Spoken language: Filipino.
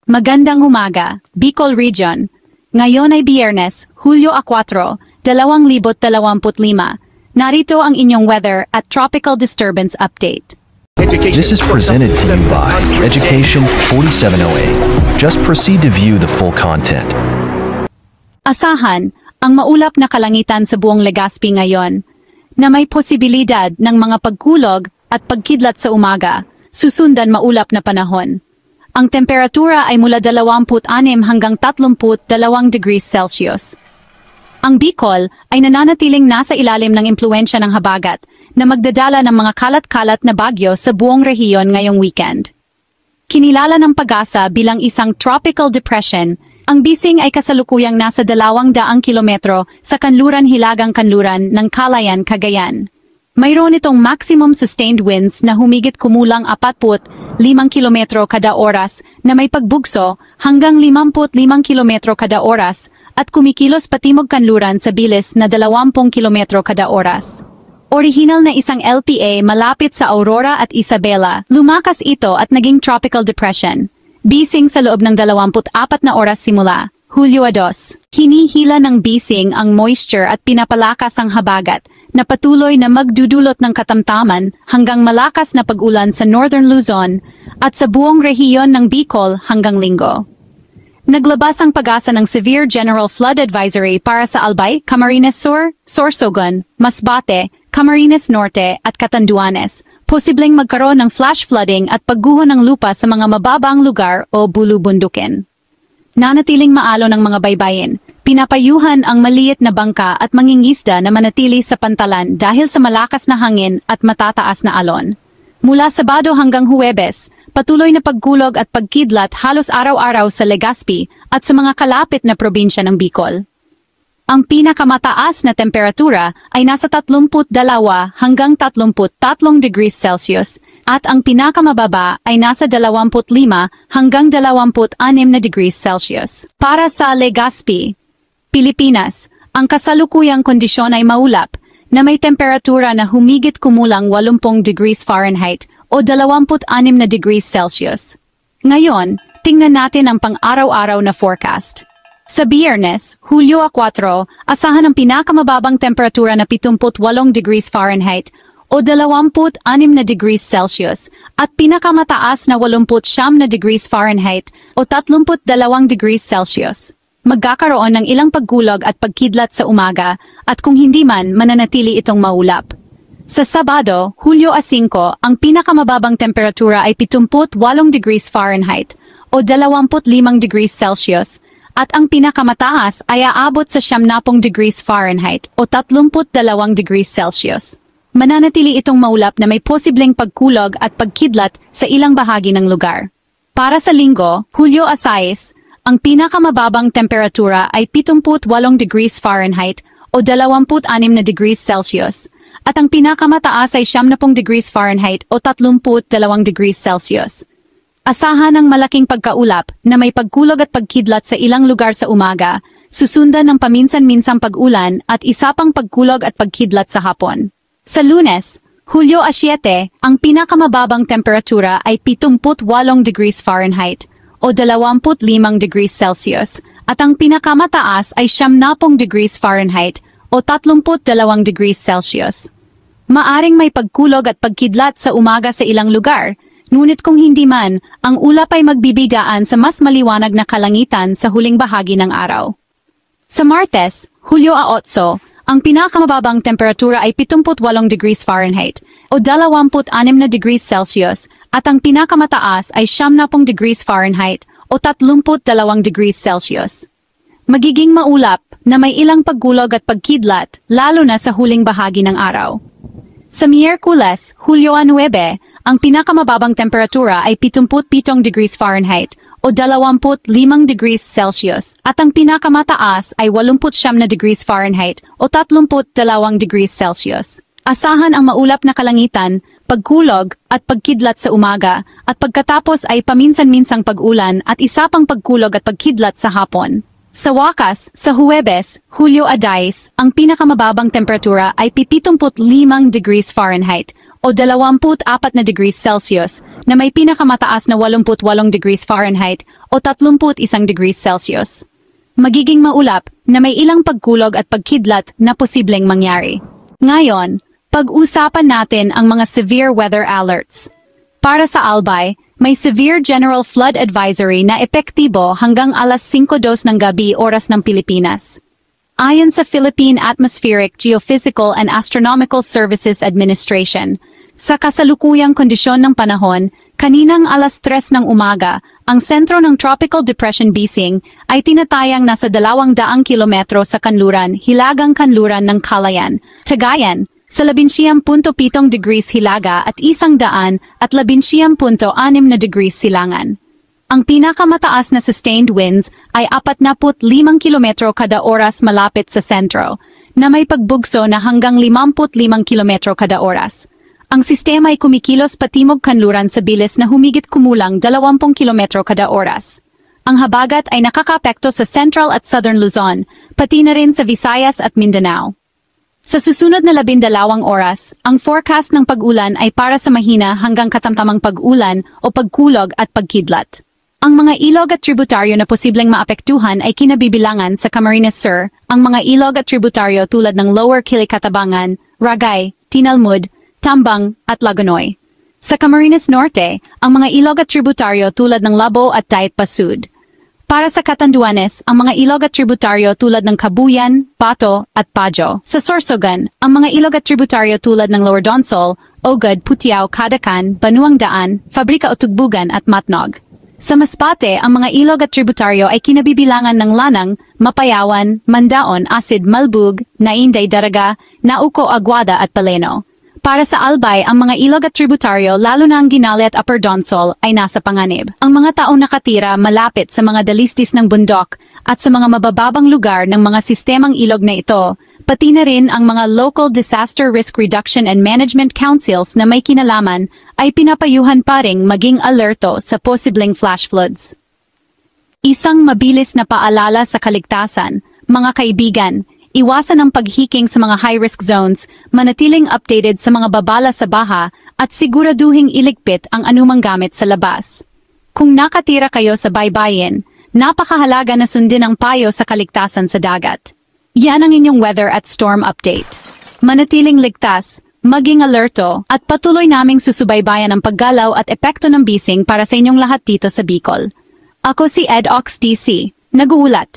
Magandang umaga, Bicol Region. Ngayon ay Biyernes, Hulyo 4, 2025. Narito ang inyong weather at tropical disturbance update. This is presented to you by Education 4708. Just proceed to view the full content. Asahan ang maulap na kalangitan sa buong Legazpi ngayon, na may posibilidad ng mga pagkulog at pagkidlat sa umaga, susundan maulap na panahon. Ang temperatura ay mula 26 hanggang 32 degrees Celsius. Ang Bicol ay nananatiling nasa ilalim ng impluwensya ng habagat na magdadala ng mga kalat-kalat na bagyo sa buong rehiyon ngayong weekend. Kinilala ng Pag-asa bilang isang tropical depression, ang Bising ay kasalukuyang nasa 200 kilometro sa kanluran-hilagang kanluran ng Calayan, Cagayan. Mayroon itong maximum sustained winds na humigit kumulang 45 kilometro kada oras na may pagbugso hanggang 55 kilometro kada oras at kumikilos patimog kanluran sa bilis na 20 kilometro kada oras. Orihinal na isang LPA malapit sa Aurora at Isabela, lumakas ito at naging tropical depression. Bising sa loob ng 24 na oras simula, Hulyo 2. Hinihila ng Bising ang moisture at pinapalakas ang habagat na patuloy na magdudulot ng katamtaman hanggang malakas na pag-ulan sa Northern Luzon at sa buong rehiyon ng Bicol hanggang Linggo. Naglabas ang Pag-asa ng Severe General Flood Advisory para sa Albay, Camarines Sur, Sorsogon, Masbate, Camarines Norte at Catanduanes. Posibleng magkaroon ng flash flooding at pagguho ng lupa sa mga mababang lugar o bulubundukin. Nanatiling maalo ng mga baybayin. Pinapayuhan ang maliit na bangka at mangingisda na manatili sa pantalan dahil sa malakas na hangin at matataas na alon. Mula Sabado hanggang Huwebes, patuloy na pagkulog at pagkidlat halos araw-araw sa Legazpi at sa mga kalapit na probinsya ng Bicol. Ang pinakamataas na temperatura ay nasa 32 hanggang 33 degrees Celsius at ang pinakamababa ay nasa 25 hanggang 26 na degrees Celsius. Para sa Legazpi, Pilipinas, ang kasalukuyang kondisyon ay maulap na may temperatura na humigit kumulang 80 degrees Fahrenheit o 26 na degrees Celsius. Ngayon, tingnan natin ang pang-araw-araw na forecast. Sa Biyernes, Hulyo 4, asahan ang pinakamababang temperatura na 78 degrees Fahrenheit o 26 na degrees Celsius at pinakamataas na 89 na degrees Fahrenheit o 32 degrees Celsius. Magkakaroon ng ilang pagkulog at pagkidlat sa umaga at kung hindi man mananatili itong maulap. Sa Sabado, Hulyo 5, ang pinakamababang temperatura ay 78 degrees Fahrenheit o 25 degrees Celsius at ang pinakamataas ay aabot sa 90 degrees Fahrenheit o 32 degrees Celsius. Mananatili itong maulap na may posibleng pagkulog at pagkidlat sa ilang bahagi ng lugar. Para sa Linggo, Hulyo 6, ang pinakamababang temperatura ay 78 degrees Fahrenheit o 26 na degrees Celsius at ang pinakamataas ay 90 degrees Fahrenheit o 32 degrees Celsius. Asahan ang malaking pagkaulap na may pagkulog at pagkidlat sa ilang lugar sa umaga, susundan ng paminsan-minsang pag-ulan at isa pang pagkulog at pagkidlat sa hapon. Sa Lunes, Hulyo 7, ang pinakamababang temperatura ay 78 degrees Fahrenheit o 25 degrees Celsius at ang pinakamataas ay 90 degrees Fahrenheit o 32 degrees Celsius. Maaring may pagkulog at pagkidlat sa umaga sa ilang lugar, ngunit kung hindi man, ang ulap ay magbibigdaan sa mas maliwanag na kalangitan sa huling bahagi ng araw. Sa Martes, Hulyo 8, ang pinakamababang temperatura ay 78 degrees Fahrenheit o 26 na degrees Celsius at ang pinakamataas ay 90 degrees Fahrenheit o 32 degrees Celsius. Magiging maulap na may ilang pagkulog at pagkidlat lalo na sa huling bahagi ng araw. Sa Miyerkules, Hulyo 9, ang pinakamababang temperatura ay 77 degrees Fahrenheit o 25 degrees Celsius at ang pinakamataas ay 89 na degrees Fahrenheit o 32 degrees Celsius. Asahan ang maulap na kalangitan, pagkulog at pagkidlat sa umaga at pagkatapos ay paminsan-minsang pag-ulan at isa pang pagkulog at pagkidlat sa hapon. Sa wakas, sa Huwebes, Hulyo 10, ang pinakamababang temperatura ay 75 degrees Fahrenheit o 24 na degrees Celsius na may pinakamataas na 88 degrees Fahrenheit o 31 degrees Celsius. Magiging maulap na may ilang pagkulog at pagkidlat na posibleng mangyari. Ngayon, pag-usapan natin ang mga severe weather alerts. Para sa Albay, may Severe General Flood Advisory na epektibo hanggang alas 5:02 ng gabi oras ng Pilipinas. Ayon sa Philippine Atmospheric, Geophysical and Astronomical Services Administration, sa kasalukuyang kondisyon ng panahon, kaninang alas 3 ng umaga, ang sentro ng Tropical Depression Bising ay tinatayang nasa 200 kilometro sa kanluran, hilagang kanluran ng Calayan, Cagayan, sa 11.7 degrees hilaga at 111.6 na degrees silangan. Ang pinakamataas na sustained winds ay 45 kilometro kada oras malapit sa sentro, na may pagbugso na hanggang 55 kilometro kada oras. Ang sistema ay kumikilos patimog kanluran sa bilis na humigit kumulang 20 kilometro kada oras. Ang habagat ay nakakapekto sa Central at Southern Luzon, pati na rin sa Visayas at Mindanao. Sa susunod na 12 oras, ang forecast ng pag-ulan ay para sa mahina hanggang katamtamang pag-ulan o pagkulog at pagkidlat. Ang mga ilog at tributaryo na posibleng maapektuhan ay kinabibilangan sa Camarines Sur, ang mga ilog at tributaryo tulad ng Lower Kilikatabangan, Ragay, Tinalmud, Tambang at Lagonoy. Sa Camarines Norte, ang mga ilog at tributaryo tulad ng Labo at Dait Pasud. Para sa Catanduanes, ang mga ilog at tributaryo tulad ng Kabuyan, Pato at Pajo. Sa Sorsogon, ang mga ilog at tributaryo tulad ng Lower Donsol, Ogod, Putiao, Cadacan, Banuang Daan, Fabrika o Tugbugan at Matnog. Sa Masbate, ang mga ilog at tributaryo ay kinabibilangan ng Lanang, Mapayawan, Mandaon, Asid, Malbug, Nainday, Daraga, Nauco, Aguada at Paleno. Para sa Albay, ang mga ilog at tributaryo lalo na ang Ginali at Upper Donsol ay nasa panganib. Ang mga taong nakatira malapit sa mga dalisdis ng bundok at sa mga mabababang lugar ng mga sistemang ilog na ito, pati na rin ang mga Local Disaster Risk Reduction and Management Councils na may kinalaman ay pinapayuhan pa ring maging alerto sa posibleng flash floods. Isang mabilis na paalala sa kaligtasan, mga kaibigan, iwasan ang paghiking sa mga high-risk zones, manatiling updated sa mga babala sa baha, at siguraduhing iligpit ang anumang gamit sa labas. Kung nakatira kayo sa baybayin, napakahalaga na sundin ang payo sa kaligtasan sa dagat. Yan ang inyong weather at storm update. Manatiling ligtas, maging alerto, at patuloy naming susubaybayan ang paggalaw at epekto ng bising para sa inyong lahat dito sa Bicol. Ako si Ed Ox DC, nag-uulat.